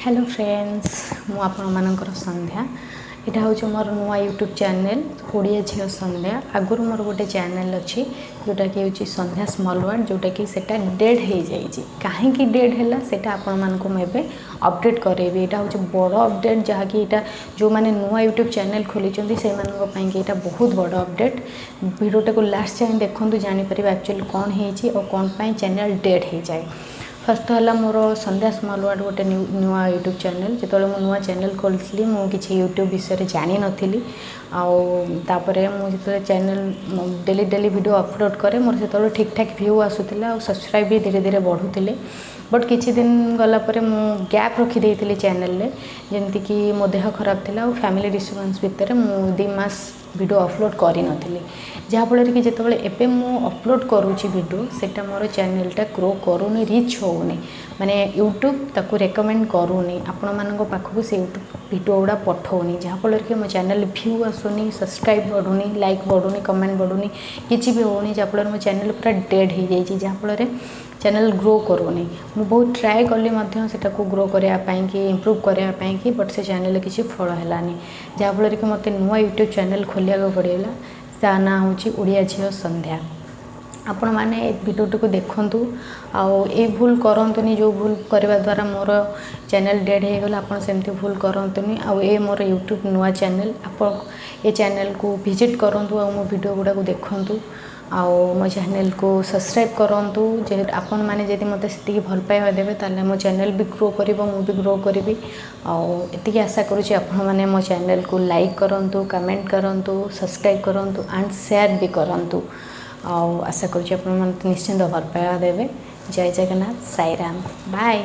Hello friends मु आपण मानकर संध्या यहाँ हूँ मोर नुआ यूट्यूब चैनल ओडिया झील संध्या आगुरी मोर गोटे चैनल अच्छी जोटा कि हूँ संध्या स्मॉल वर्ल्ड जोटा कि सेटा डेड हो जाइए कहीं डेड है सेटा आपण मानक मुझे अपडेट करेबी। यहाँ हूँ बड़ अपडेट जहाँकि यहाँ जो मैंने नुआ यूट्यूब चैनल खोली से यहाँ बहुत बड़ अपडेट वीडियोटा को लास्ट जाए देखूँ जापर एक्चुअली कौन हो कौन चैनल डेड हो जाए। फर्स्ट है मोर संध्या स्मॉल वर्ल्ड गोटे नुआ यूट्यूब चैनल जो मुझे नुआ चैनल खोली मुझे यूट्यूब विषय जानी नी आउे मुझे channel daily daily video upload करे मोर से ठीक ठाक व्यू आसूला सब्सक्राइब भी धीरे धीरे बढ़ुले बट किछि दिन गलापर मु गैप रखी चैनल जमती कि मो देह खराब थिला फैमिली डिस्टर्बेंस भितर मु 2 मास वीडियो अपलोड करी नथिली जहाँफल कि जितेबाला एबे मु अपलोड करूची वीडियो सेटा मोर चैनलटा ग्रो करूनी रीच होनी माने यूट्यूब ताकू रेकमेंड करूनी आपण मानक पाखक से यूट्यूब वीडियो गुड़ा पठाऊनी जहाँफल कि मो चैनल व्यू आसुनी सब्सक्राइब बढ़ुनी लाइक बढ़ुनी कमेंट बढ़ुनी किसी भी होनी जहाँफल मो चैनल पूरा डेड हो जाइए जहाँफल चैनल ग्रो करूनी मु बहुत ट्राए कली को ग्रो करने कि इम्प्रूव करने बट से चैनल किसी फल है जहाँफल कि मत नुआ यूट्यूब चैनल खोलिया पड़ेगा ता ना हूँ ओडिया झील संध्या आपण मैंने वीडियोटी को देखूँ आउ ये भूल करतुनि जो भूल करने द्वारा मोर चैनल डेड हो गला आपड़ सेमती भूल करतुनि आउ ये मोर यूट्यूब नुआ चैनल आप ये चैनल को विजिट करूँ आ मो वीडियो गुड़ा देखूँ आउ मो चैनल को सब्सक्राइब करूँ जे आपण मैंने जब मत से भल पाइबा देवे ताले मो चैनल भी ग्रो कर भी ग्रो करी आती आशा करुँची आपण मैंने मो चैनल को लाइक करूँ कमेंट करूँ सब्सक्राइब करूँ एंड शेयर भी करूँ आशा करुँची आपण निश्चिंत भल पाइबा देवे। जय जगन्नाथ साई राम बाय।